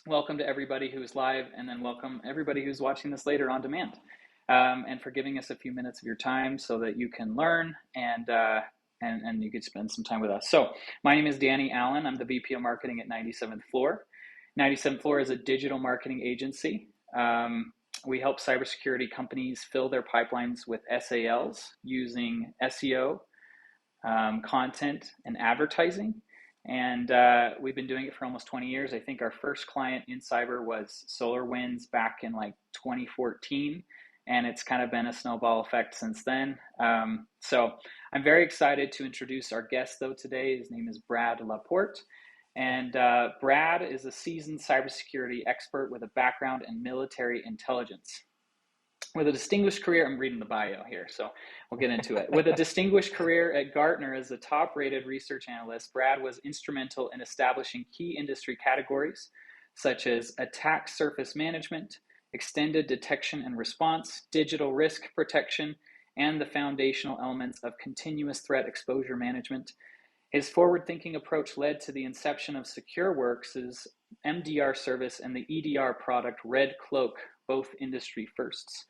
Welcome to everybody who's live, and then welcome everybody who's watching this later on demand. And for giving us a few minutes of your time so that you can learn and you could spend some time with us. So my name is Danny Allen. I'm the VP of Marketing at 97th Floor. 97th Floor is a digital marketing agency. We help cybersecurity companies fill their pipelines with SALs using SEO, content, and advertising. And we've been doing it for almost 20 years. I think our first client in cyber was SolarWinds back in like 2014. And it's kind of been a snowball effect since then. So I'm very excited to introduce our guest, though, today. His name is Brad LaPorte. And Brad is a seasoned cybersecurity expert with a background in military intelligence. With a distinguished career, I'm reading the bio here, so we'll get into it. With a distinguished career at Gartner as a top-rated research analyst, Brad was instrumental in establishing key industry categories such as attack surface management, extended detection and response, digital risk protection, and the foundational elements of continuous threat exposure management. His forward-thinking approach led to the inception of SecureWorks' MDR service and the EDR product Red Cloak, both industry firsts.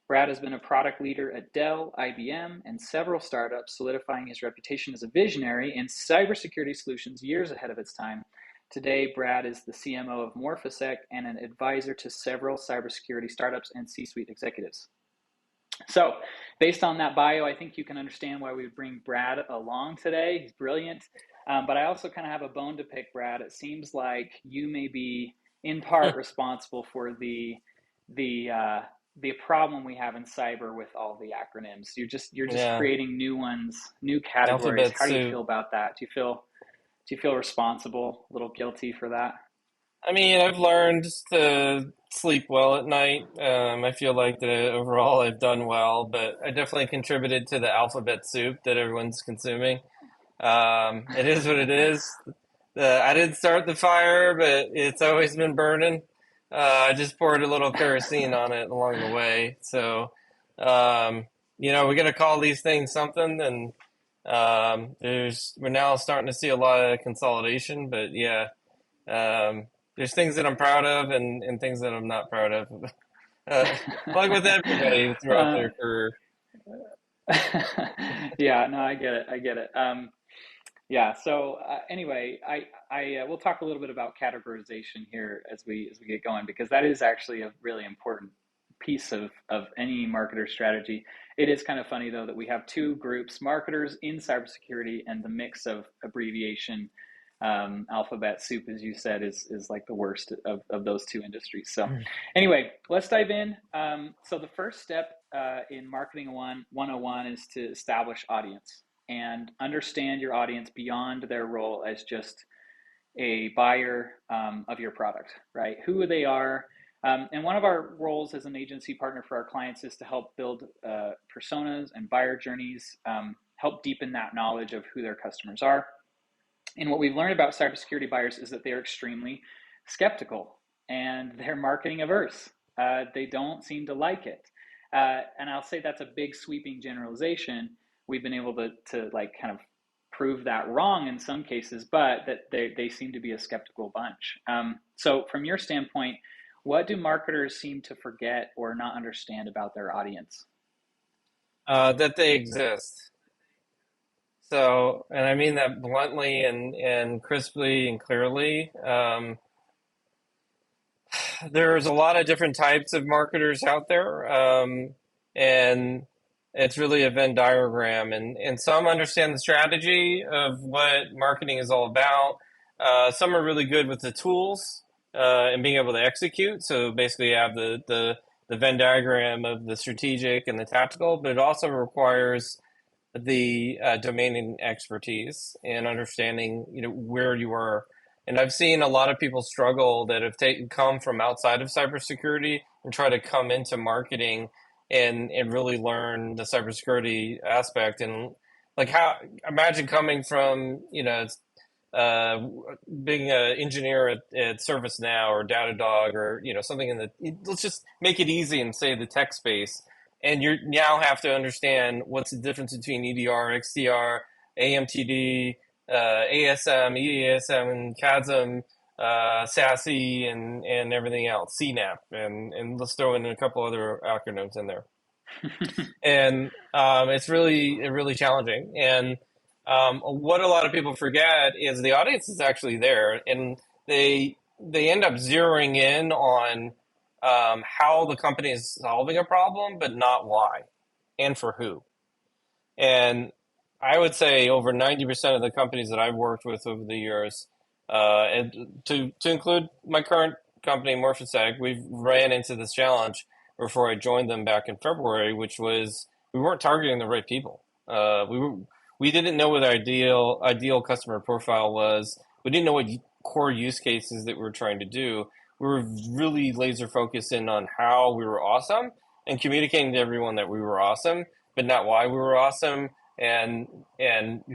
Brad has been a product leader at Dell, IBM, and several startups, solidifying his reputation as a visionary in cybersecurity solutions years ahead of its time. Today, Brad is the CMO of MorphiSec and an advisor to several cybersecurity startups and C-suite executives. So, based on that bio, I think you can understand why we would bring Brad along today. He's brilliant. But I also kind of have a bone to pick, Brad. It seems like you may be in part responsible for the problem we have in cyber with all the acronyms. You're just Yeah, creating new ones, new categories. alphabet How do you soup. feel about that? Do you feel responsible, a little guilty for that? I mean, I've learned to sleep well at night. I feel like that overall I've done well, but I definitely contributed to the alphabet soup that everyone's consuming. It is what it is. I didn't start the fire, but it's always been burning. I just poured a little kerosene on it along the way. So, um, we got to call these things something, and we're now starting to see a lot of consolidation. But yeah, there's things that I'm proud of and things that I'm not proud of. Like with everybody throughout uh, their career. yeah, no, I get it. I get it. Yeah. So anyway, I we'll talk a little bit about categorization here as we get going, because that is actually a really important piece of any marketer strategy. It is kind of funny though that we have two groups, marketers in cybersecurity, and the mix of abbreviation, alphabet soup, as you said, is like the worst of those two industries. So anyway, let's dive in. So the first step in marketing 101 is to establish audience and understand your audience beyond their role as just a buyer of your product, right? Who they are. And one of our roles as an agency partner for our clients is to help build personas and buyer journeys, help deepen that knowledge of who their customers are. And what we've learned about cybersecurity buyers is that they're extremely skeptical and they're marketing averse. They don't seem to like it. And I'll say that's a big sweeping generalization. We've been able to like kind of prove that wrong in some cases, but that they seem to be a skeptical bunch. So from your standpoint, what do marketers seem to forget or not understand about their audience? That they exist. So, and I mean that bluntly and crisply and clearly. There's a lot of different types of marketers out there, and it's really a Venn diagram. And some understand the strategy of what marketing is all about. Some are really good with the tools and being able to execute. So basically, you have the Venn diagram of the strategic and the tactical, but it also requires the domain expertise and understanding, where you are. And I've seen a lot of people struggle that have come from outside of cybersecurity and try to come into marketing and really learn the cybersecurity aspect. And like how imagine coming from, uh, being an engineer at ServiceNow or Datadog or something let's just make it easy and say the tech space, and you now have to understand what's the difference between EDR, XDR, AMTD, ASM, EASM, and CASM. SASE and everything else, CNAP, and let's throw in a couple other acronyms in there. And it's really challenging. And what a lot of people forget is the audience is actually there, and they end up zeroing in on how the company is solving a problem, but not why and for who. And I would say over 90% of the companies that I've worked with over the years, and to include my current company, MorphiSec, we've ran into this challenge before I joined them back in February, which was we weren't targeting the right people. We didn't know what our ideal customer profile was. We didn't know what core use cases that we were trying to do. We were really laser focused in on how we were awesome and communicating to everyone that we were awesome, but not why we were awesome and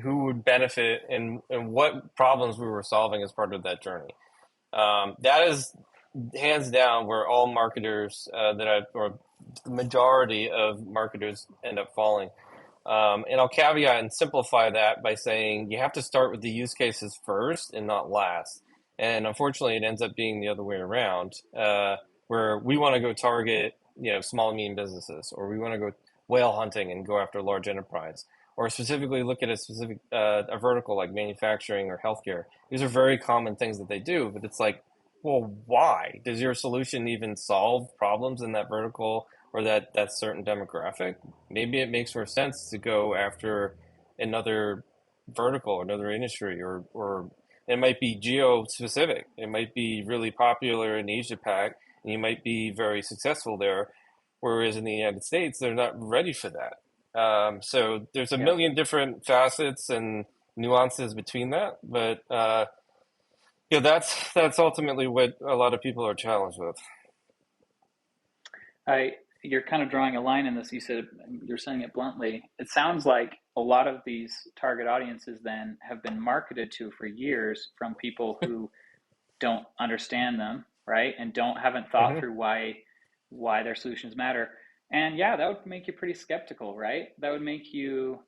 who would benefit and what problems we were solving as part of that journey. That is hands down where all marketers or the majority of marketers end up falling. And I'll caveat and simplify that by saying you have to start with the use cases first and not last. And unfortunately, it ends up being the other way around, where we want to go target small and medium businesses, or we want to go whale hunting and go after large enterprise, or specifically look at a specific a vertical like manufacturing or healthcare. These are very common things that they do, but it's like, well, why? Does your solution even solve problems in that vertical or that certain demographic? Maybe it makes more sense to go after another vertical, another industry, or it might be geo specific. It might be really popular in Asia Pac, and you might be very successful there. Whereas in the United States, they're not ready for that. So there's a Yeah. million different facets and nuances between that, but that's ultimately what a lot of people are challenged with. You're kind of drawing a line in this. You said you're saying it bluntly. It sounds like a lot of these target audiences then have been marketed to for years from people who don't understand them, right? And haven't thought Hmm. through why their solutions matter. And yeah, that would make you pretty skeptical, right? That would make you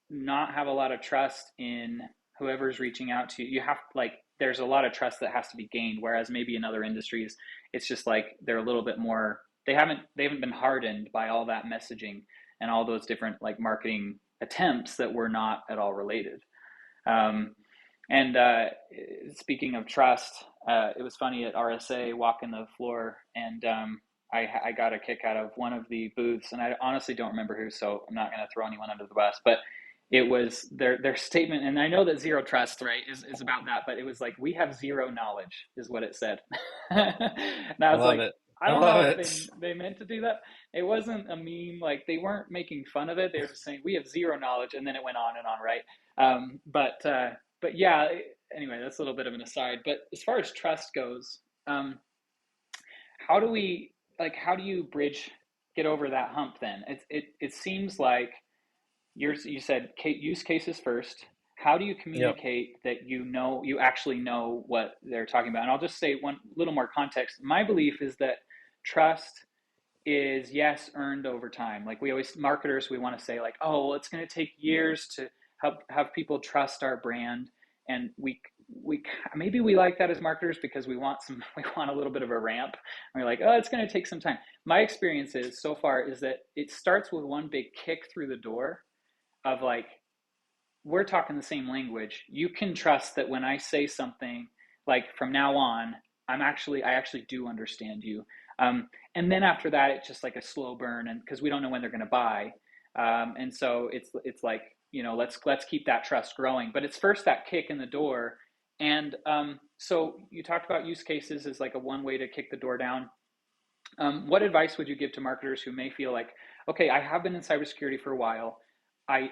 not have a lot of trust in whoever's reaching out to you. You have like there's a lot of trust that has to be gained, whereas maybe in other industries it's just like they're a little bit more they haven't been hardened by all that messaging and all those different like marketing attempts that were not at all related. Um, and speaking of trust, it was funny at RSA walking the floor, and I got a kick out of one of the booths, and I honestly don't remember who, so I'm not going to throw anyone under the bus, but it was their statement, and I know that zero trust, right, is about that, but it was like we have zero knowledge, is what it said, and I I was love like, it. I I don't love know if it. they meant to do that. It wasn't a meme, like they weren't making fun of it. They were just saying we have zero knowledge, and then it went on and on, right? But yeah, anyway, that's a little bit of an aside. But as far as trust goes, um, how do we how do you get over that hump? Then it seems like you said use cases first. How do you Yep. communicate that you actually know what they're talking about? And I'll just say one little more context. My belief is that trust is yes earned over time. Like we always marketers, we want to say like, oh, well, it's going to take years to help have people trust our brand, and we maybe we like that as marketers because we want a little bit of a ramp. And we're like, oh, it's going to take some time. My experience is so far is that it starts with one big kick through the door of like we're talking the same language. You can trust that when I say something, like from now on, I actually do understand you. And then after that, it's just like a slow burn, and because we don't know when they're going to buy, and so it's like let's keep that trust growing. But it's first that kick in the door, and so you talked about use cases as like a one way to kick the door down. What advice would you give to marketers who may feel like, okay, I have been in cybersecurity for a while. I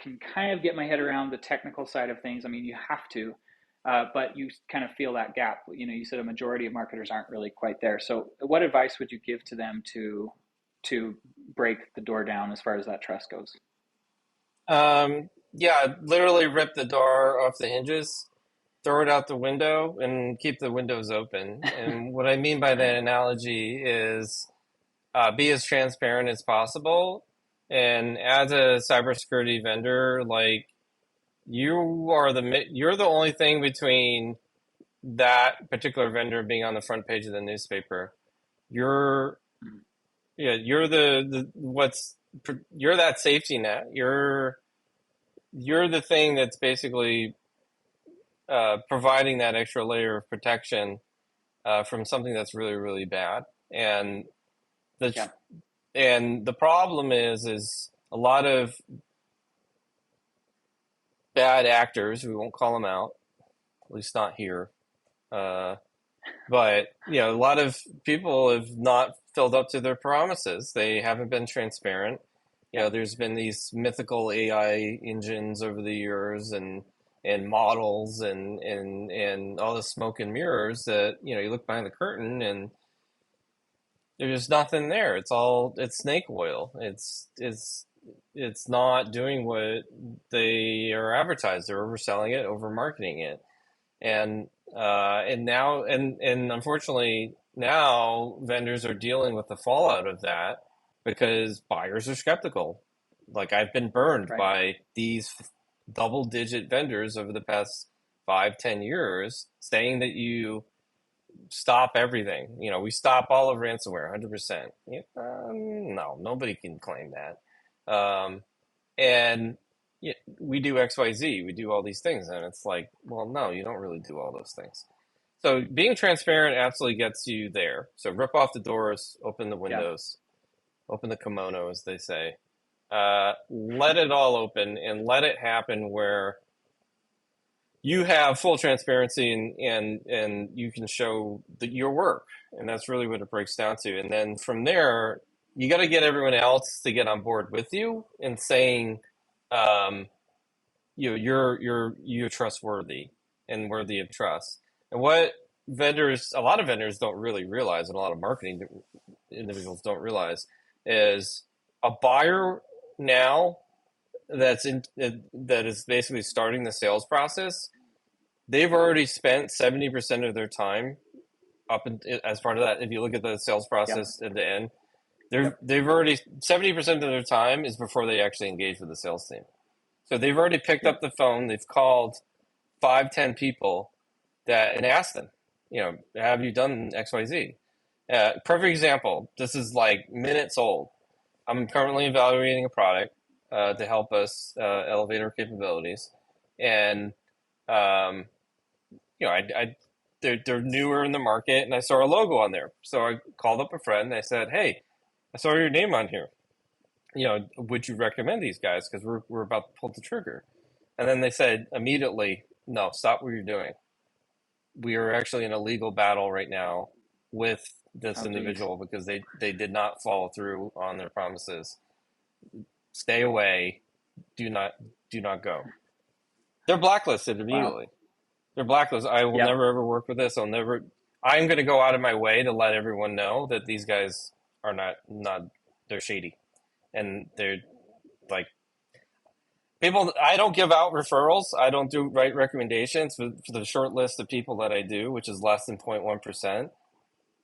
can kind of get my head around the technical side of things. I mean, you have to, but you kind of feel that gap. You said a majority of marketers aren't really quite there. So, what advice would you give to them to break the door down as far as that trust goes? Yeah, literally rip the door off the hinges, throw it out the window, and keep the windows open. And what I mean by that analogy is be as transparent as possible. And as a cybersecurity vendor, like you're the only thing between that particular vendor being on the front page of the newspaper, you're Mhm. yeah, you're you're that safety net. You're the thing that's basically providing that extra layer of protection from something that's really, really bad. And the Yeah. and the problem is a lot of bad actors. We won't call them out, at least not here. Uh, but a lot of people have not filled up to their promises. They haven't been transparent. Yeah. There's been these mythical AI engines over the years and models and all the smoke and mirrors that you look behind the curtain and there's nothing there. It's snake oil. It's not doing what they are advertised. They're overselling it, over marketing it, and now and unfortunately now vendors are dealing with the fallout of that because buyers are skeptical. Like I've been burned Right. by these double digit vendors over the past 5-10 years saying that you stop everything. We stop all of ransomware 100%. No, nobody can claim that. And we do XYZ, we do all these things. And it's like, well, no, you don't really do all those things. So being transparent absolutely gets you there. So rip off the doors, open the Yeah. windows, open the kimono, as they say. Let it all open and let it happen where you have full transparency and you can show your work, and that's really what it breaks down to. And then from there you got to get everyone else to get on board with you and saying um, you're trustworthy and worthy of trust. And what a lot of vendors don't really realize, and a lot of marketing individuals don't realize, is a buyer now that is basically starting the sales process. They've already spent 70% of their time as part of that. If you look at the sales Yep. process at the end, Yep. they've already 70% of their time is before they actually engage with the sales team. So they've already picked Yep. up the phone, they've called 5-10 people and asked them, have you done XYZ? Perfect example. This is like minutes old. I'm currently evaluating a product to help us elevate our capabilities, and um, they're newer in the market, and I saw a logo on there. So I called up a friend and I said, "Hey, I saw your name on here. Would you recommend these guys? Because we're about to pull the trigger." And then they said immediately, "No, stop what you're doing. We are actually in a legal battle right now with this Oh, geez. individual because they did not follow through on their promises. Stay away. Do not do not go." They're blacklisted Wow. immediately. They're blacklisted. I will Yep. never ever work with this. I'm going to go out of my way to let everyone know that these guys are not they're shady, and they're like people. I don't give out referrals. I don't do write recommendations for the short list of people that I do, which is less than 0.1%.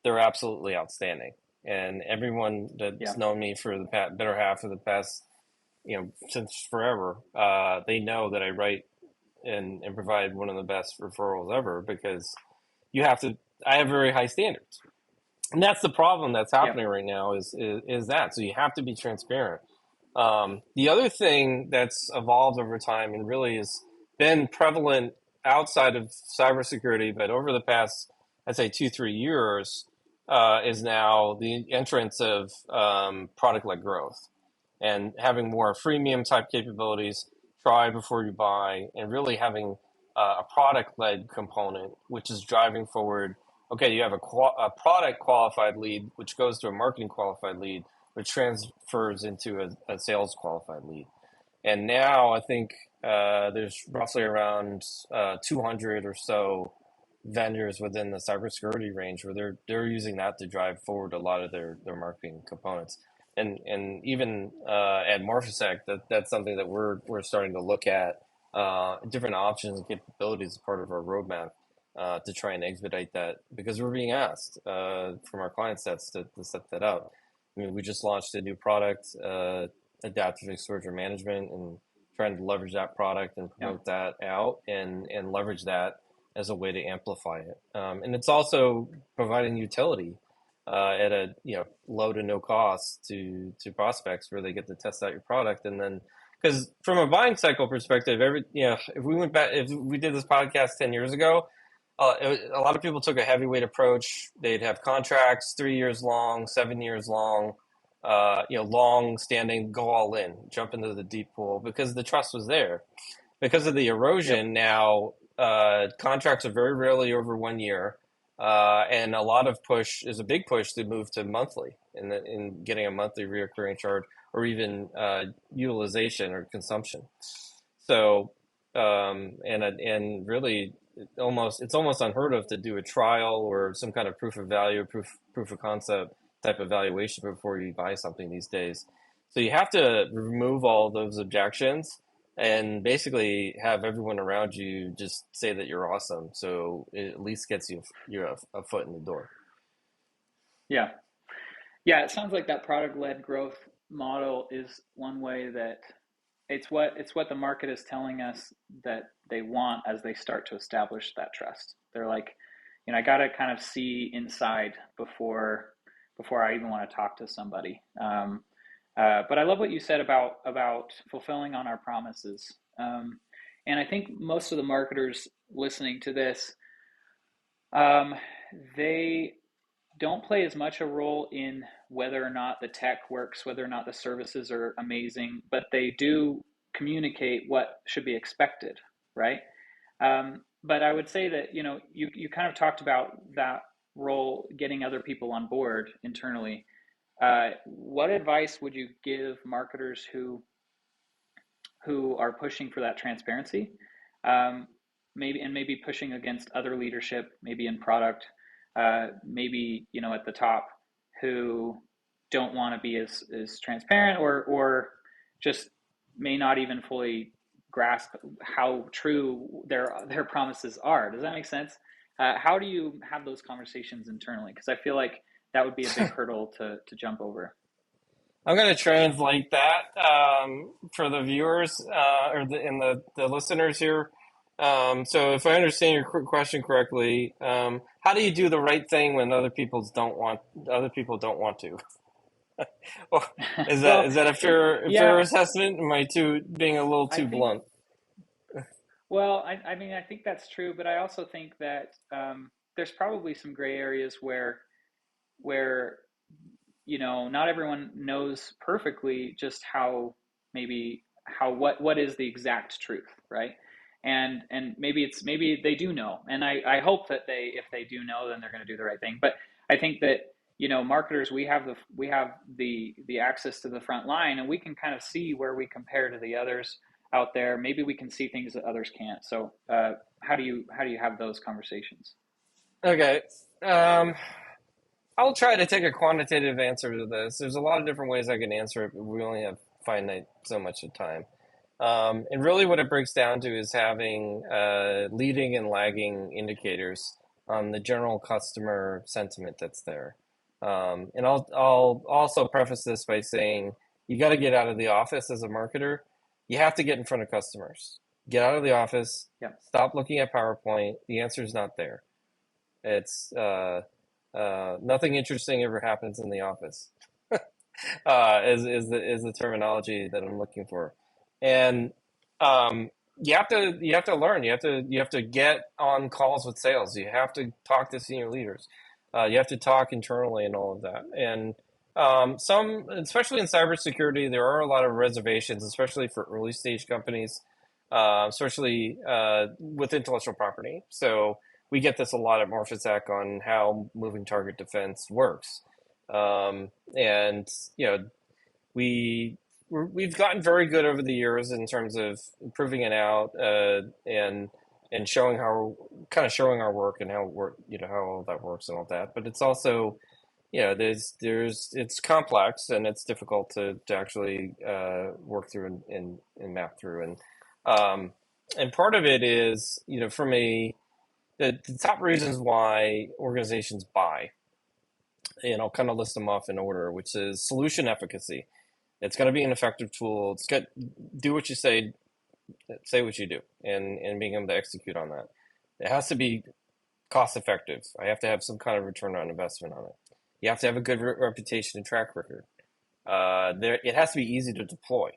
They're absolutely outstanding, and everyone that's Yep. known me for the better half of the past, since forever, they know that I write and provide one of the best referrals ever because you have to. I have very high standards, and that's the problem that's happening Yep. right now. Is that so? You have to be transparent. The other thing that's evolved over time and really has been prevalent outside of cybersecurity, but over the past, I'd say 2-3 years, is now the entrance of product-led growth and having more freemium type capabilities, try before you buy, and really having a product led component, which is driving forward. Okay, you have a product qualified lead, which goes to a marketing qualified lead, which transfers into a sales qualified lead. And now I think there's roughly around 200 or so vendors within the cybersecurity range where they're using that to drive forward a lot of their marketing components. And even at MorphiSec, that's something that we're starting to look at different options and capabilities as part of our roadmap to try and expedite that because we're being asked from our client sets to set that up. I mean, we just launched a new product, adaptive exposure management, and trying to leverage that product and Yep. promote that out and leverage that as a way to amplify it. And it's also providing utility at a low to no cost to prospects where they get to test out your product. And then because from a buying cycle perspective, if we went back, if we did this podcast 10 years ago, a lot of people took a heavyweight approach. They'd have contracts 3 years long, 7 years long, long standing, go all in, jump into the deep pool because the trust was there. Because of the Yep. erosion now, contracts are very rarely over 1 year. And a lot of push is a big push to move to monthly in getting a monthly reoccurring charge or even utilization or consumption. So, and really, it's almost unheard of to do a trial or some kind of proof of value, proof of concept type evaluation before you buy something these days. So you have to remove all those objections and basically have everyone around you just say that you're awesome. So it at least gets you a foot in the door. Yeah. Yeah, it sounds like that product-led growth model is one way that it's what the market is telling us that they want as they start to establish that trust. They're like, I got to kind of see inside before I even want to talk to somebody. But I love what you said about fulfilling on our promises. And I think most of the marketers listening to this, um, they don't play as much a role in whether or not the tech works, whether or not the services are amazing, but they do communicate what should be expected, right? But I would say that you kind of talked about that role, getting other people on board internally. What advice would you give marketers who are pushing for that transparency, um, maybe pushing against other leadership, maybe in product, maybe at the top, who don't want to be as transparent, or just may not even fully grasp how true their promises are. Does that make sense? How do you have those conversations internally? Because I feel like that would be a big hurdle to jump over. I'm going to translate that for the viewers the listeners here. So if I understand your question correctly, how do you do the right thing when other people don't want to? Well, Well, is that a fair yeah, assessment? Am I being a little I too think. blunt? Well, I mean, I think that's true, but I also think that there's probably some gray areas where not everyone knows perfectly just what is the exact truth, right? And maybe they do know, and I hope that if they do know, then they're going to do the right thing. But I think that marketers, we have the access to the front line, and we can kind of see where we compare to the others out there. Maybe we can see things that others can't. So how do you have those conversations? Okay. Um, I'll try to take a quantitative answer to this. There's a lot of different ways I can answer it, but we only have finite so much of time. And really, what it breaks down to is having leading and lagging indicators on the general customer sentiment that's there. And I'll also preface this by saying you got to get out of the office as a marketer. You have to get in front of customers. Get out of the office. Yeah. Stop looking at PowerPoint. The answer is not there. It's nothing interesting ever happens in the office. Is the terminology that I'm looking for, and you have to learn. You have to get on calls with sales. You have to talk to senior leaders. You have to talk internally and all of that. And especially in cybersecurity, there are a lot of reservations, especially for early stage companies, especially with intellectual property. So we get this a lot at MorphiSec on how moving target defense works. And we've gotten very good over the years in terms of proving it out and showing our work and how all that works and all that. But it's also it's complex and it's difficult to actually work through and map through and part of it is from the top reasons why organizations buy, and I'll kind of list them off in order, which is solution efficacy. It's going to be an effective tool. It's got do what you say what you do, and being able to execute on that. It has to be cost effective. I have to have some kind of return on investment on it. You have to have a good reputation and track record. It has to be easy to deploy.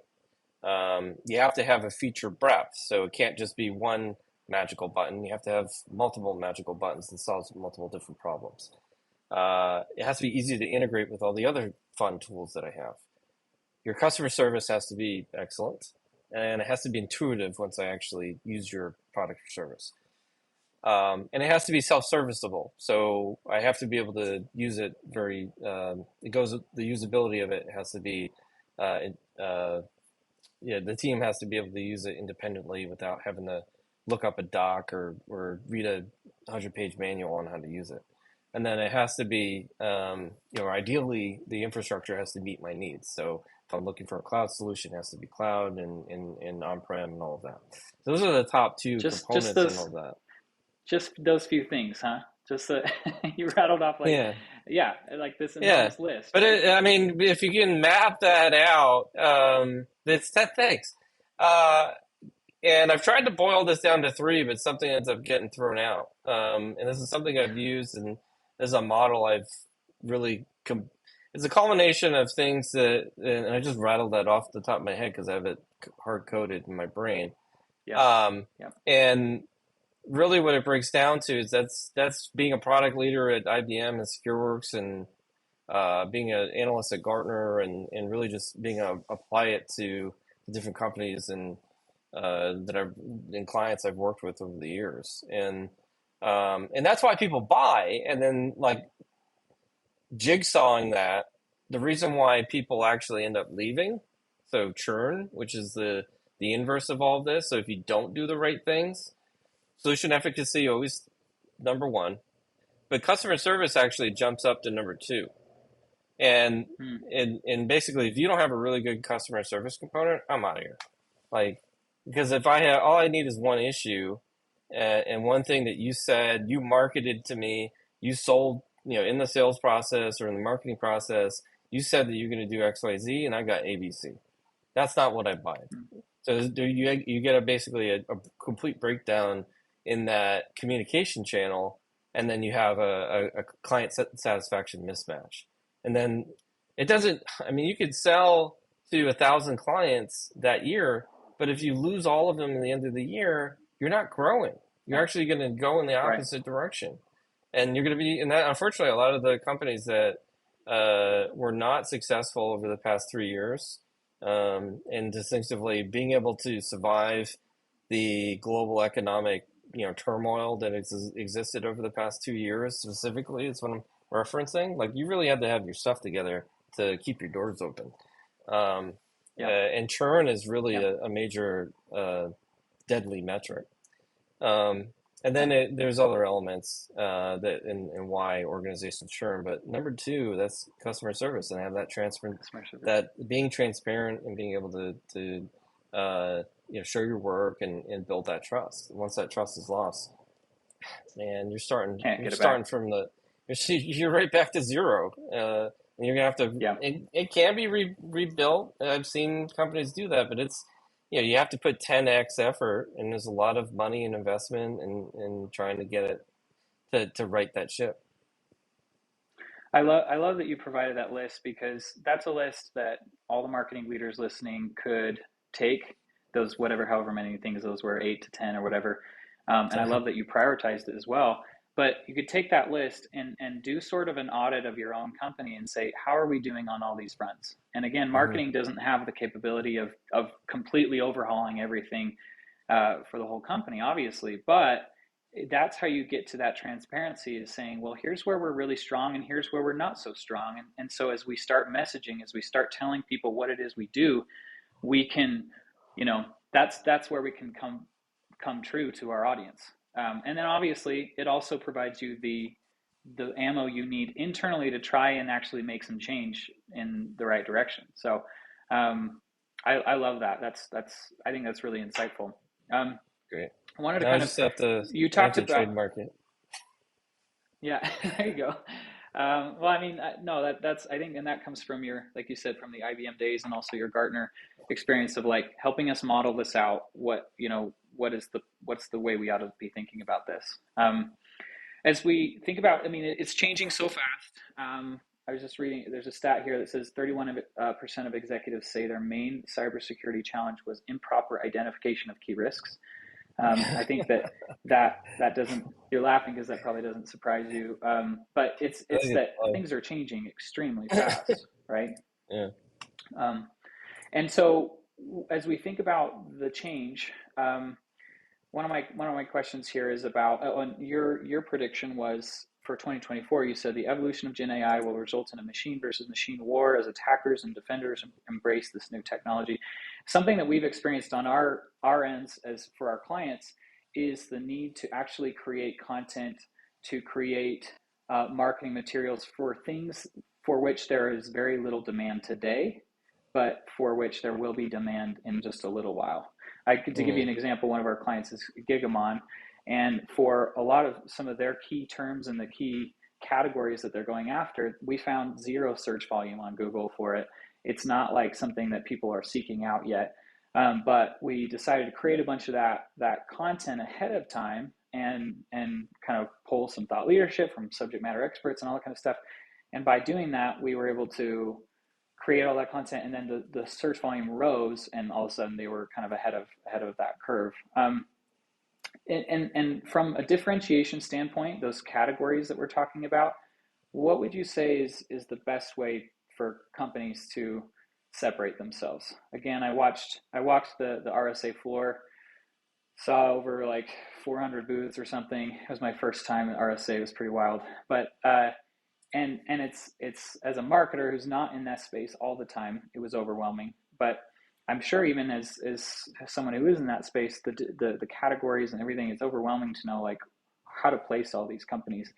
You have to have a feature breadth, so it can't just be one magical button. You have to have multiple magical buttons that solves multiple different problems. It has to be easy to integrate with all the other fun tools that I have. Your customer service has to be excellent, and it has to be intuitive once I actually use your product or service. And it has to be self-serviceable. So I have to be able to use it the usability of it has to be, the team has to be able to use it independently without having to look up a doc or read a 100-page manual on how to use it. And then it has to be, ideally the infrastructure has to meet my needs. So if I'm looking for a cloud solution, it has to be cloud and on-prem and all of that. So those are the top two components and all that. Just those few things, huh? Just you rattled off like this enormous list. But if you can map that out, it's 10 things. And I've tried to boil this down to 3, but something ends up getting thrown out. And this is something I've used, and this is a model I've really. It's a culmination of things and I just rattled that off the top of my head because I have it hard coded in my brain. And really what it breaks down to is that's being a product leader at IBM and SecureWorks and being an analyst at Gartner and really just being apply it to different companies and clients I've worked with over the years. And that's why people buy. And then like jigsawing that, the reason why people actually end up leaving, so churn, which is the inverse of all of this. So if you don't do the right things, solution efficacy always number 1, but customer service actually jumps up to number 2. And basically, if you don't have a really good customer service component, I'm out of here. Like, because if all I need is one issue, and one thing that you said, you marketed to me, you sold, in the sales process or in the marketing process, you said that you're going to do X, Y, Z, and I got ABC. That's not what I buy. So you get basically a complete breakdown in that communication channel, and then you have a client satisfaction mismatch. And then it doesn't, you could sell to 1,000 clients that year, but if you lose all of them at the end of the year, you're not growing. You're actually going to go in the opposite direction. And you're going to be, and that, unfortunately, a lot of the companies that were not successful over the past 3 years, and distinctively being able to survive the global economic turmoil that existed over the past 2 years specifically is what I'm referencing. Like, you really have to have your stuff together to keep your doors open. And churn is really a major deadly metric. And then there's other elements that and why organizations churn. But number 2, that's customer service, and have that that being transparent and being able to show your work and build that trust. Once that trust is lost, man, you're starting you're right back to zero. And you're gonna have to. It can be rebuilt. I've seen companies do that, but it's you have to put 10x effort, and there's a lot of money and investment in trying to get it to right that ship. I love that you provided that list, because that's a list that all the marketing leaders listening could take, those however many things those were, 8 to 10 or whatever. And I love that you prioritized it as well. But you could take that list and do sort of an audit of your own company and say, how are we doing on all these fronts? And again, marketing doesn't have the capability of completely overhauling everything for the whole company, obviously. But that's how you get to that transparency, is saying, well, here's where we're really strong and here's where we're not so strong. And so as we start messaging, as we start telling people what it is we do, we can, that's where we can come true to our audience. And then obviously it also provides you the ammo you need internally to try and actually make some change in the right direction. So I love that. I think that's really insightful. Great. I wanted to now kind I of, just have to, you talked about trademark it. Yeah, there you go. Well, I mean, no, that's, I think, and that comes from your, like you said, from the IBM days, and also your Gartner experience of like helping us model this out, what what's the way we ought to be thinking about this. As we think about, I mean, it's changing so fast. I was just reading, there's a stat here that says 31% of executives say their main cybersecurity challenge was improper identification of key risks. I think that doesn't, you're laughing because that probably doesn't surprise you. But it's that things are changing extremely fast, right? Yeah. And so as we think about the change, one of my questions here is about your prediction was for 2024. You said the evolution of Gen AI will result in a machine versus machine war as attackers and defenders embrace this new technology. Something that we've experienced on our ends as for our clients is the need to actually create content, to create marketing materials for things for which there is very little demand today, but for which there will be demand in just a little while. To give you an example, one of our clients is Gigamon, and for a lot of some of their key terms and the key categories that they're going after, we found zero search volume on Google for it. It's not like something that people are seeking out yet, but we decided to create a bunch of that content ahead of time and kind of pull some thought leadership from subject matter experts and all that kind of stuff. And by doing that, we were able to create all that content, and then the search volume rose, and all of a sudden they were kind of ahead of that curve. And from a differentiation standpoint, those categories that we're talking about, what would you say is the best way for companies to separate themselves? Again, I walked the RSA floor, saw over like 400 booths or something. It was my first time at RSA. It was pretty wild, but and it's as a marketer who's not in that space all the time, it was overwhelming. But I'm sure even as someone who is in that space, the categories and everything, it's overwhelming to know like how to place all these companies.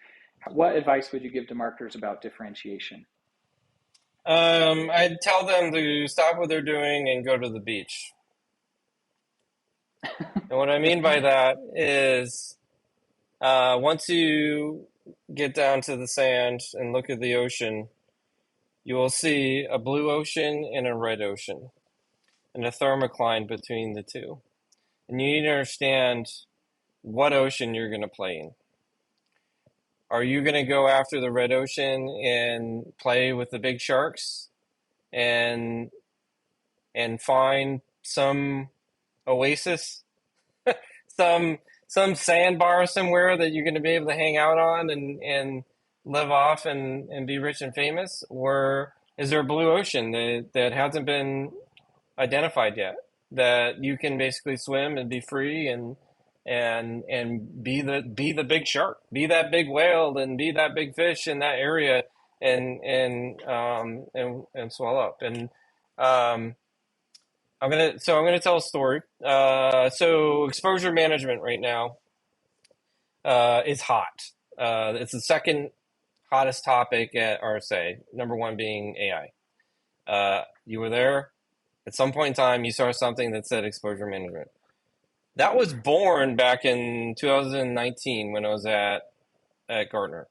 What advice would you give to marketers about differentiation? I'd tell them to stop what they're doing and go to the beach. And what I mean by that is once you get down to the sand and look at the ocean, you will see a blue ocean and a red ocean, and a thermocline between the two. And you need to understand what ocean you're going to play in. Are you going to go after the red ocean and play with the big sharks and find some oasis, some sandbar somewhere that you're going to be able to hang out on and live off and be rich and famous? Or is there a blue ocean that hasn't been identified yet, that you can basically swim and be free and be the big shark, be that big whale, and be that big fish in that area and swell up? And I'm gonna tell a story. So exposure management right now is hot. It's the second hottest topic at RSA. Number one being AI. You were there at some point in time. You saw something that said exposure management. That was born back in 2019 when I was at Gartner.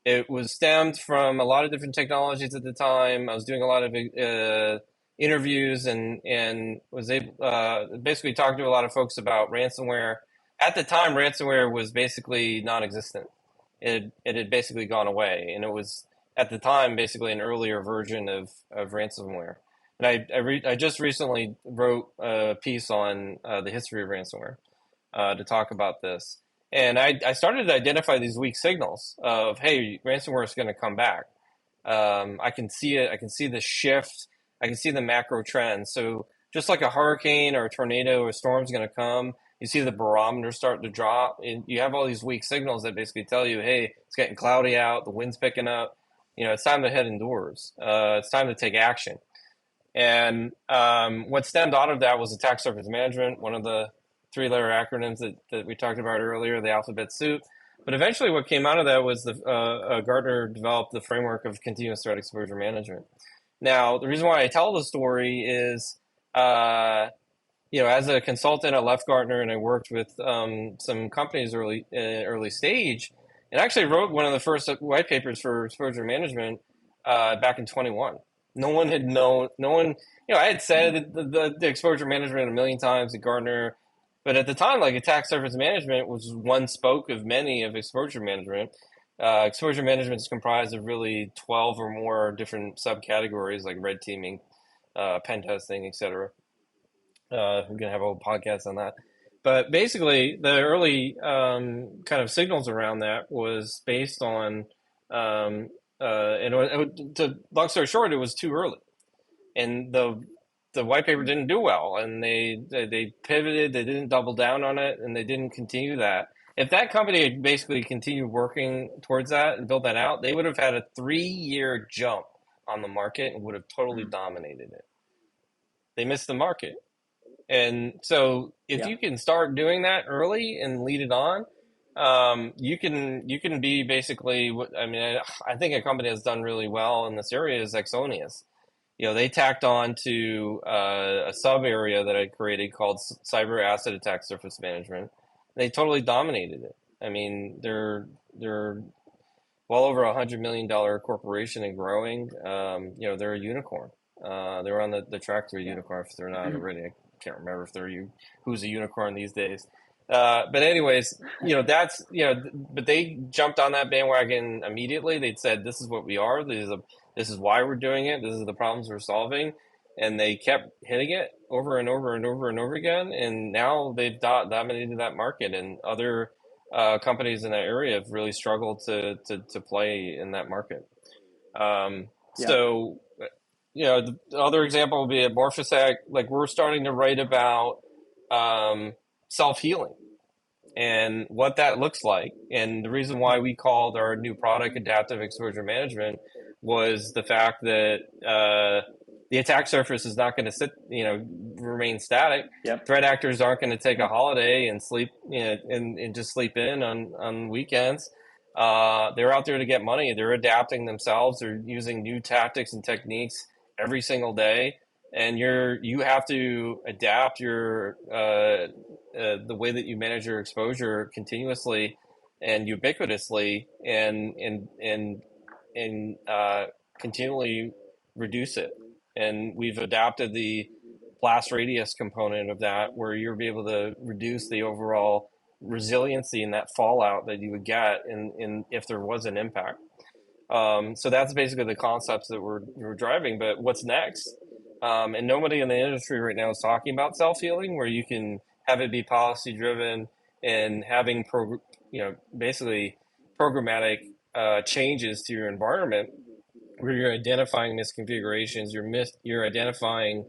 It was stemmed from a lot of different technologies at the time. I was doing a lot of interviews and was able basically talking to a lot of folks about ransomware. At the time, ransomware was basically non-existent. It had basically gone away, and it was at the time basically an earlier version of ransomware. And I just recently wrote a piece on the history of ransomware to talk about this. And I started to identify these weak signals of, hey, ransomware is going to come back. I can see it. I can see the shift. I can see the macro trends. So just like a hurricane or a tornado or a storm is going to come, you see the barometer start to drop. And you have all these weak signals that basically tell you, hey, it's getting cloudy out. The wind's picking up. It's time to head indoors. It's time to take action. And what stemmed out of that was attack surface management, one of the three-letter acronyms that we talked about earlier, the alphabet soup. But eventually what came out of that was Gartner developed the framework of continuous threat exposure management. Now, the reason why I tell the story is, as a consultant, I left Gartner and I worked with some companies early stage, and actually wrote one of the first white papers for exposure management back in 21. No one had known. No one, I had said the exposure management a million times at Gartner, but at the time, like attack surface management was one spoke of many of exposure management. Exposure management is comprised of really 12 or more different subcategories like red teaming, pen testing, etc. We're going to have a whole podcast on that. But basically, the early kind of signals around that was based on, to long story short, it was too early, and the white paper didn't do well, and they pivoted, they didn't double down on it, and they didn't continue that. If that company had basically continued working towards that and built that out, they would have had a 3-year jump on the market and would have totally dominated it. They missed the market. And so if Yeah. you can start doing that early and lead it on, you can be basically what I mean. I think a company that's done really well in this area is Exonius. They tacked on to a sub area that I created called Cyber Asset Attack Surface Management. They totally dominated it. I mean, they're well over $100 million corporation and growing. They're a unicorn. They're on the track to a unicorn if they're not already. I can't remember if they're who's a unicorn these days. But anyways, but they jumped on that bandwagon immediately. They'd said, "This is what we are. This is why we're doing it. This is the problems we're solving," and they kept hitting it over and over and over and over again. And now they've dominated that market, and other companies in that area have really struggled to play in that market. So, the other example would be at MorphiSec. Like we're starting to write about self-healing and what that looks like. And the reason why we called our new product Adaptive Exposure Management was the fact that the attack surface is not going to remain static. Yep. Threat actors aren't going to take a holiday and sleep, and just sleep in on weekends. They're out there to get money. They're adapting themselves. They're using new tactics and techniques every single day, and you have to adapt your the way that you manage your exposure continuously and ubiquitously, and continually reduce it. And we've adapted the blast radius component of that, where you'll be able to reduce the overall resiliency and that fallout that you would get in if there was an impact. So that's basically the concepts that we're driving. But what's next? And nobody in the industry right now is talking about self-healing, where you can have it be policy driven and having basically programmatic changes to your environment, where you're identifying misconfigurations, you're identifying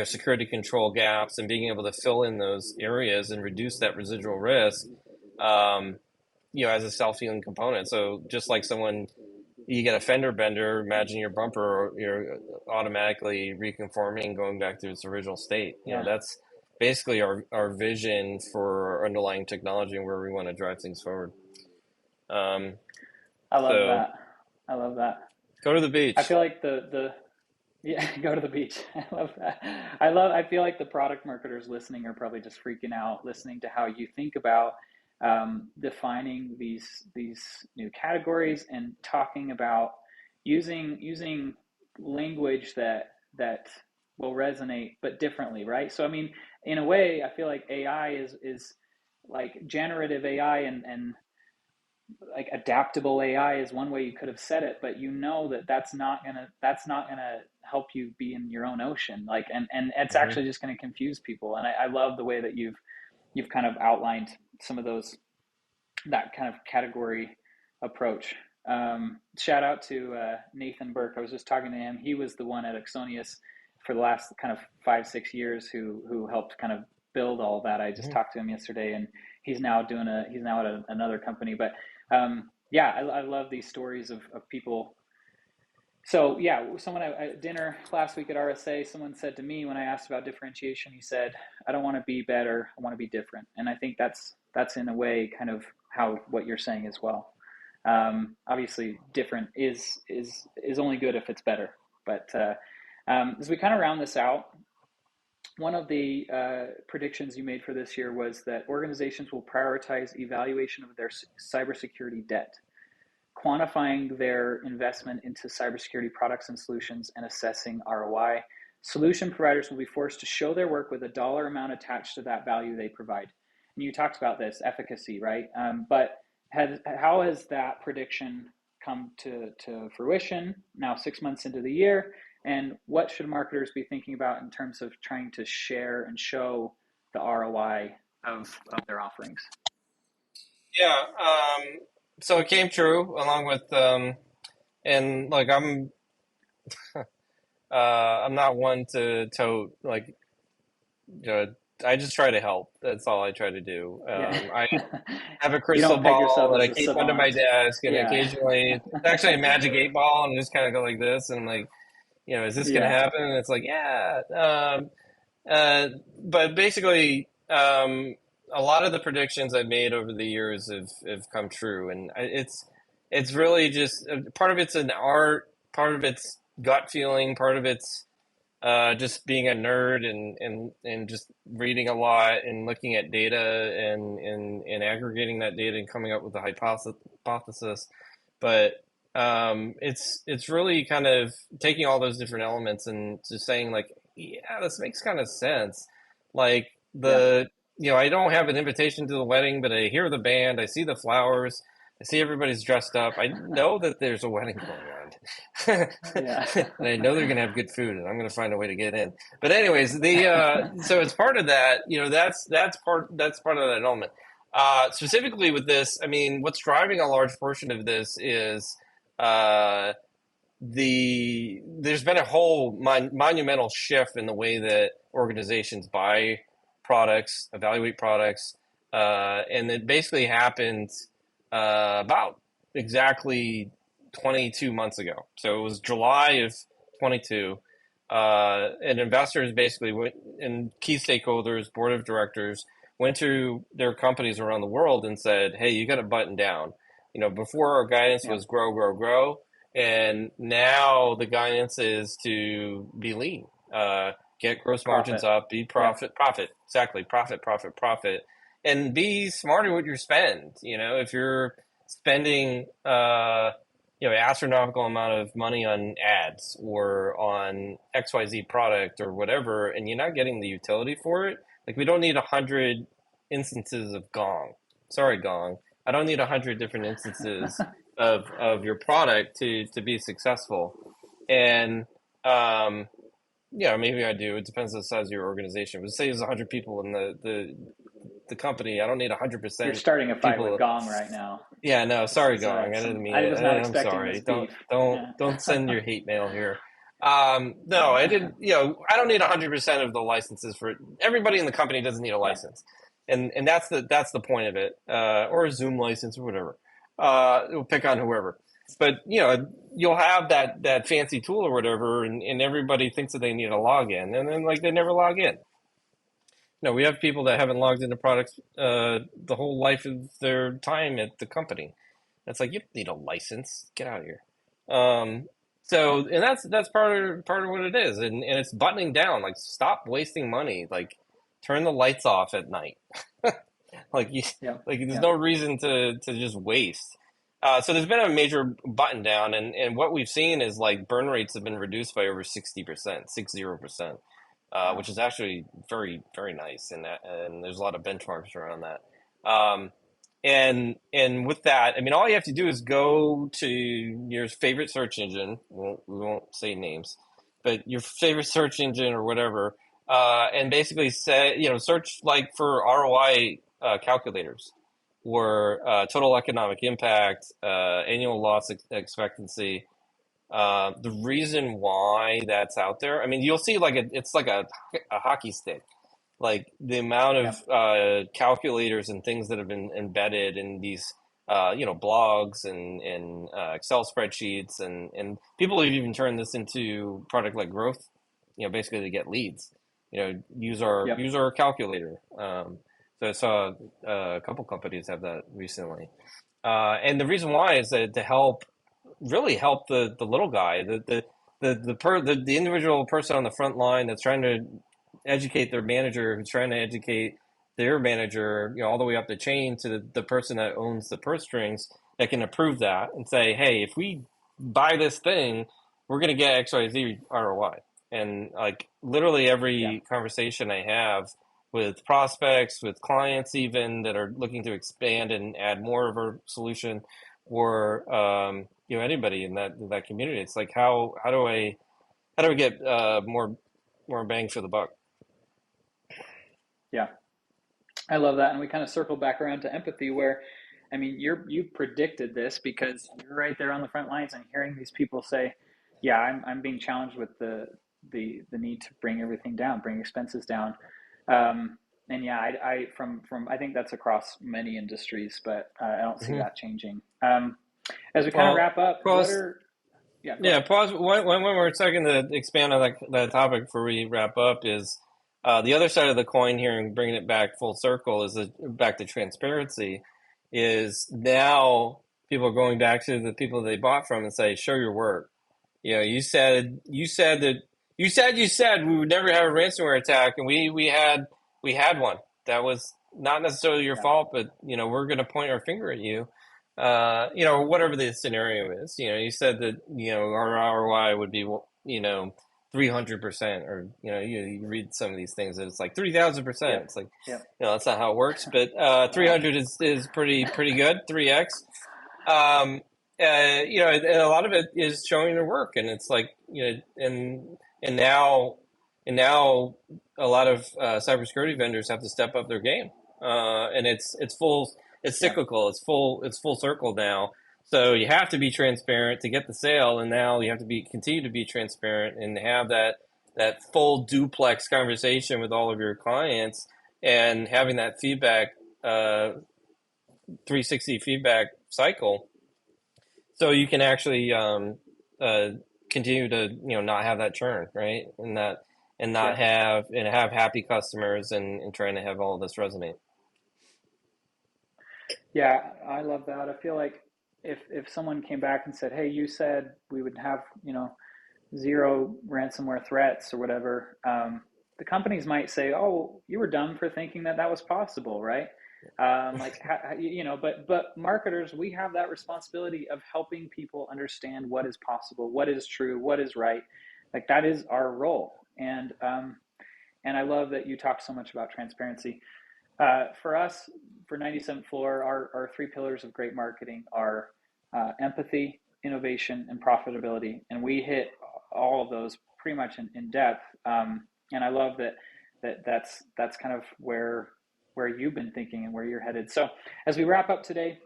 security control gaps, and being able to fill in those areas and reduce that residual risk, as a self-healing component. So just like you get a fender bender, imagine your bumper, you're automatically reconforming, going back to its original state. That's basically our vision for our underlying technology and where we want to drive things forward. I love that. Go to the beach. I feel like go to the beach. I love that. I feel like the product marketers listening are probably just freaking out listening to how you think about defining these new categories and talking about using language that will resonate, but differently, right? So, I mean, in a way, I feel like AI is like generative AI and like adaptable AI is one way you could have said it, but that's not gonna help you be in your own ocean. Like, and it's actually just going to confuse people. And I love the way that you've kind of outlined some of that kind of category approach. Shout out to Nathan Burke. I was just talking to him. He was the one at Exonius for the last kind of 5-6 years who helped kind of build all that. I just talked to him yesterday, and he's now at another company. But I love these stories of people. So someone at dinner last week at RSA, someone said to me when I asked about differentiation, he said, "I don't want to be better, I want to be different." And I think that's in a way kind of how what you're saying as well. Obviously, different is only good if it's better. But as we kind of round this out, one of the predictions you made for this year was that organizations will prioritize evaluation of their cybersecurity debt, quantifying their investment into cybersecurity products and solutions and assessing ROI. Solution providers will be forced to show their work with a dollar amount attached to that value they provide. And you talked about this efficacy, right? But how has that prediction come to fruition now 6 months into the year? And what should marketers be thinking about in terms of trying to share and show the ROI of their offerings? Yeah. So it came true along with, and like I'm not one to tote like, you know, I just try to help. That's all I try to do. Yeah. I have a You crystal don't peg ball yourself that as I a keep under my savant. desk, and Yeah. occasionally it's actually a magic 8 ball, and I just kind of go like this, and I'm like, is this gonna Yeah. happen? And it's like, yeah. Uh, but basically, a lot of the predictions I've made over the years have come true, and it's really just part of it's an art, part of it's gut feeling, part of it's just being a nerd and just reading a lot and looking at data and aggregating that data and coming up with a hypothesis. But it's really kind of taking all those different elements and just saying like, yeah, this makes kind of sense. Like Yeah. I don't have an invitation to the wedding, but I hear the band, I see the flowers, I see everybody's dressed up. I know that there's a wedding going on, Yeah. and I know they're going to have good food, and I'm going to find a way to get in. But anyways, the so it's part of that. That's part of that element. Specifically with this, I mean, what's driving a large portion of this is uh, there's been a whole monumental shift in the way that organizations buy products, evaluate products, and it basically happened about exactly 22 months ago. So it was July of 22. And investors basically went, and key stakeholders, board of directors, went to their companies around the world and said, hey, you got to button down. Before our guidance Yeah. was grow, grow, grow. And now the guidance is to be lean, get gross margins Profit. up, be Yeah. profit, exactly, profit, and be smarter with your spend. If you're spending, astronomical amount of money on ads or on XYZ product or whatever, and you're not getting the utility for it, like we don't need 100 instances of Gong. Sorry, Gong. I don't need 100 different instances of your product to be successful. And maybe I do. It depends on the size of your organization. But say there's 100 people in the company. I don't need You're 100% starting a fight with people. Gong right now. Yeah, no, This sorry, is Gong. I didn't mean I it. was not I'm expecting sorry. this Don't beef. don't Yeah. don't send your hate mail here. No, I didn't. I don't need 100% of the licenses for it. Everybody in the company doesn't need a Yeah. license, and that's the point of it, or a Zoom license or whatever. We'll pick on whoever, but you'll have that fancy tool or whatever, and everybody thinks that they need a login, and then like they never log in. We have people that haven't logged into products the whole life of their time at the company. That's like, you don't need a license. Get out of here. So, and that's part of what it is, and it's buttoning down. Like, stop wasting money. Like, turn the lights off at night. like you, Yeah. like there's Yeah. no reason to just waste. So there's been a major button down, and what we've seen is like burn rates have been reduced by over 60%, 60%, Wow. which is actually very, very nice, and there's a lot of benchmarks around that. And with that, I mean, all you have to do is go to your favorite search engine. We won't say names, but your favorite search engine or whatever, and basically say, search like for ROI calculators or total economic impact, annual loss expectancy. The reason why that's out there, I mean, you'll see like it's like a hockey stick, like the amount Yeah. of calculators and things that have been embedded in these blogs and Excel spreadsheets, and people have even turned this into product like growth, basically to get leads. Use our Yep. use our calculator. So I saw a couple companies have that recently, and the reason why is that to really help the little guy, the individual person on the front line that's trying to educate their manager, who's trying to educate their manager, all the way up the chain to the person that owns the purse strings that can approve that and say, hey, if we buy this thing, we're going to get XYZ ROI. And like literally Yeah. every conversation I have with prospects, with clients, even that are looking to expand and add more of our solution, or anybody in that community, it's like how do we get more bang for the buck? Yeah. I love that. And we kind of circle back around to empathy where, I mean, you predicted this because you're right there on the front lines and hearing these people say, yeah, I'm being challenged with the need to bring everything down, bring expenses down. And yeah, I think that's across many industries, but I don't see Hmm. that changing. As we kind of Well, wrap up, what pause. are, yeah, go Yeah, ahead. pause. One more second to expand on that topic before we wrap up is the other side of the coin here, and bringing it back full circle is back to transparency. Is now people are going back to the people they bought from and say, "Show your work." You said we would never have a ransomware attack, and we had one. That was not necessarily your Yeah, fault, but we're going to point our finger at you. Whatever the scenario is. You said that our ROI would be 300%, or you read some of these things and it's like 3,000%. yeah, It's like yeah, that's not how it works, but wow, 300 is pretty good. 3x. Um, and a lot of it is showing their work, and it's like and now a lot of cybersecurity vendors have to step up their game, and it's yeah, cyclical, it's full circle now. So you have to be transparent to get the sale, and now you have to continue to be transparent and have that full duplex conversation with all of your clients, and having that feedback, 360 feedback cycle, so you can actually uh, continue to not have that churn, right? And not yeah. have happy customers, and trying to have all of this resonate. Yeah, I love that. I feel like if someone came back and said, "Hey, you said we would have, zero ransomware threats or whatever," the companies might say, "Oh, you were dumb for thinking that that was possible, right?" Like, but marketers, we have that responsibility of helping people understand what is possible, what is true, what is right. Like that is our role, and I love that you talk so much about transparency. For us, for 97th Floor, our three pillars of great marketing are empathy, innovation, and profitability. And we hit all of those pretty much in depth. And I love that's kind of where you've been thinking and where you're headed. So as we wrap up today,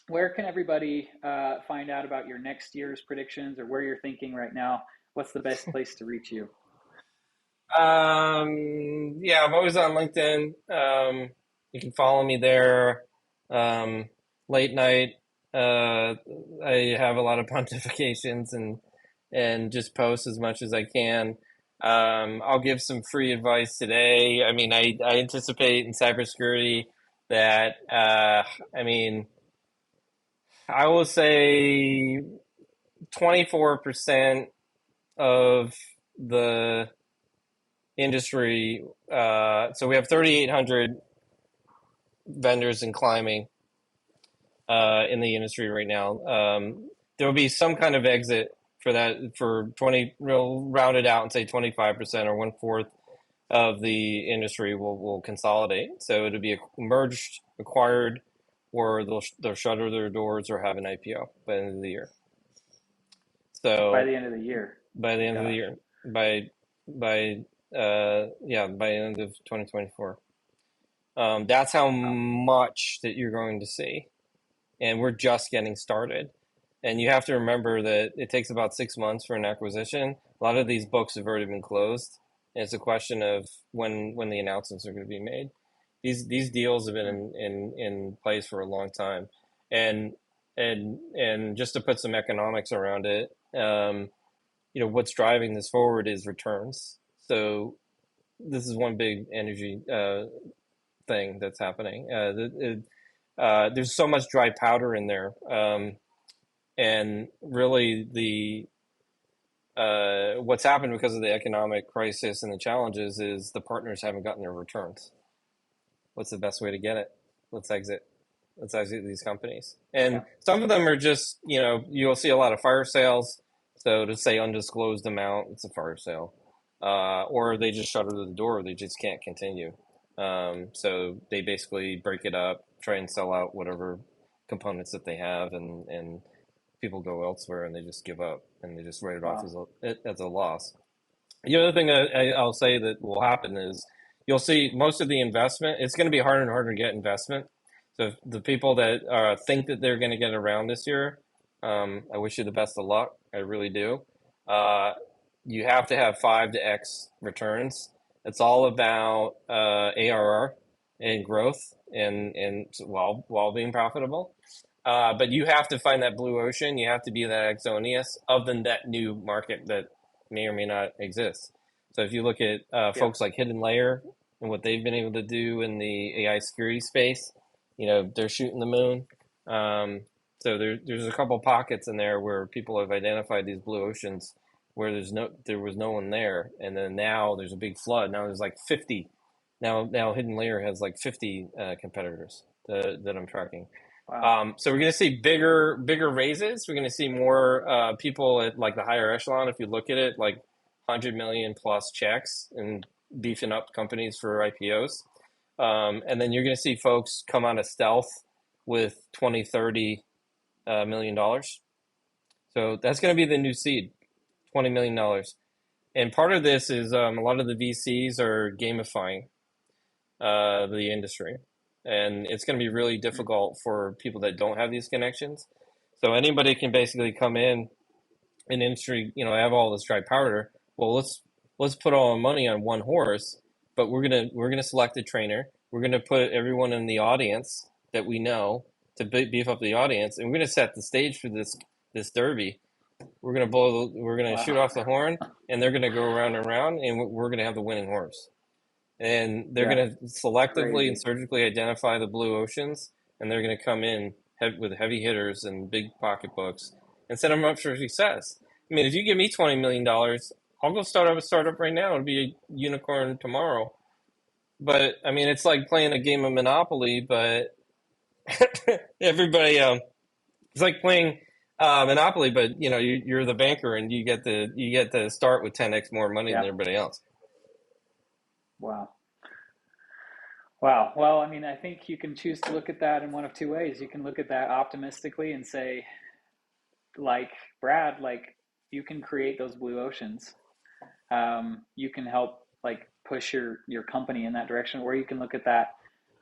where can everybody find out about your next year's predictions or where you're thinking right now? What's the best place to reach you? Yeah, I'm always on LinkedIn. You can follow me there. Um, Late night, uh, I have a lot of pontifications, and just post as much as I can. I'll give some free advice today. I mean, I anticipate in cybersecurity that, I mean, I will say 24% of the industry. So we have 3,800 vendors and climbing in the industry right now. There will be some kind of exit for that, for 20. We'll round it out and say 25% or one fourth of the industry will consolidate. So it'll be merged, acquired, or they'll shutter their doors or have an IPO by the end of the year. By So the end of the year. by the end of the Gosh. year, by yeah, by the end of 2024. That's how Wow. much that you're going to see, and we're just getting started. And you have to remember that it takes about 6 months for an acquisition. A lot of these books have already been closed, and it's a question of when the announcements are going to be made. These deals have been Hmm. in place for a long time, and and just to put some economics around it, what's driving this forward is returns. So this is one big energy thing that's happening. There's so much dry powder in there, and really the what's happened because of the economic crisis and the challenges is the partners haven't gotten their returns. what's the best way to get it? Let's exit. Let's exit these companies. And Yeah. some of them are just, you'll see a lot of fire sales. So to say undisclosed amount, it's a fire sale. Or they just shut the door. They just can't continue. So they basically break it up, try and sell out whatever components that they have, and people go elsewhere and they just give up and they just write it off Wow. as a loss. The other thing that I'll say that will happen is you'll see most of the investment, it's going to be harder and harder to get investment. So the people that think that they're going to get around this year, I wish you the best of luck. I really do. Uh, you have to have 5 to X returns. It's all about ARR and growth and while being profitable. But you have to find that blue ocean. You have to be that Exonius of the net new market that may or may not exist. So if you look at Yeah. folks like Hidden Layer and what they've been able to do in the AI security space, they're shooting the moon. So there's a couple pockets in there where people have identified these blue oceans where there was no one there, and then now there's a big flood. Now there's like 50. Now Hidden Layer has like 50 competitors that I'm tracking. Wow. So we're going to see bigger raises. We're going to see more people at like the higher echelon. If you look at it, like 100 million plus checks and beefing up companies for IPOs. And then you're going to see folks come out of stealth with 20, 30 million dollars. So that's going to be the new seed, $20 million. And part of this is a lot of the VCs are gamifying the industry. And it's going to be really difficult for people that don't have these connections. So anybody can basically come in an industry, I have all this dry powder. Well, let's put all our money on one horse, but we're gonna select a trainer. We're gonna put everyone in the audience that we know to beef up the audience, and we're gonna set the stage for this derby. We're gonna shoot Wow. off the horn, and they're gonna go around and around, and we're gonna have the winning horse. And they're Yeah. going to selectively and Crazy. surgically identify the blue oceans, and they're going to come in with heavy hitters and big pocketbooks and set them up for success. I mean, if you give me $20 million, I'll go start up a startup right now. It'll be a unicorn tomorrow. But I mean, it's like playing a game of Monopoly, but everybody, it's like playing Monopoly, but you're the banker and you get to start with 10x more money than Yeah. everybody else. Wow. Wow. Well, I mean, I think you can choose to look at that in one of two ways. You can look at that optimistically and say, like Brad, like you can create those blue oceans. You can help like push your company in that direction, or you can look at that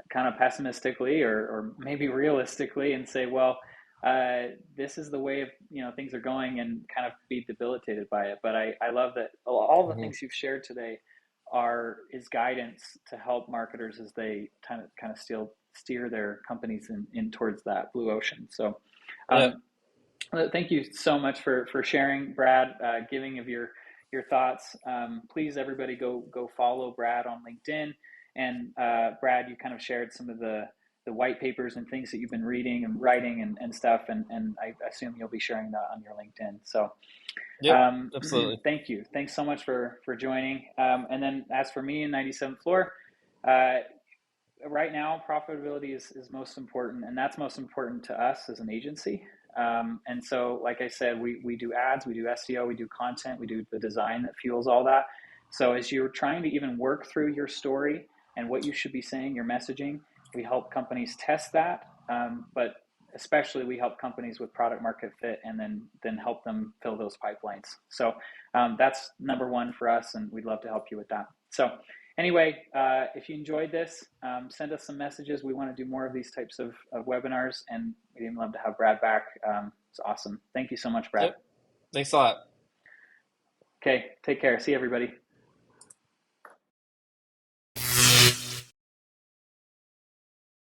kind of pessimistically or maybe realistically and say, well, this is the way of things are going, and kind of be debilitated by it. But I love that all the Mm-hmm. things you've shared today is guidance to help marketers as they kind of steer their companies in towards that blue ocean. So Yeah. um, thank you so much for sharing, Brad, giving of your thoughts. Please, everybody, go follow Brad on LinkedIn. And Brad, you kind of shared some of the white papers and things that you've been reading and writing and stuff. And I assume you'll be sharing that on your LinkedIn. So Yep. Absolutely. thank you. Thanks so much for joining. And then as for me in 97th floor, uh, right now profitability is most important, and that's most important to us as an agency. And so like I said, we do ads, we do SEO, we do content, we do the design that fuels all that. So as you're trying to even work through your story and what you should be saying, your messaging, we help companies test that. But especially we help companies with product market fit, and then help them fill those pipelines. So that's number one for us, and we'd love to help you with that. So anyway, if you enjoyed this, send us some messages. We want to do more of these types of webinars, and we'd even love to have Brad back. It's awesome. Thank you so much, Brad. Yep. Thanks a lot. Okay, take care. See you, everybody.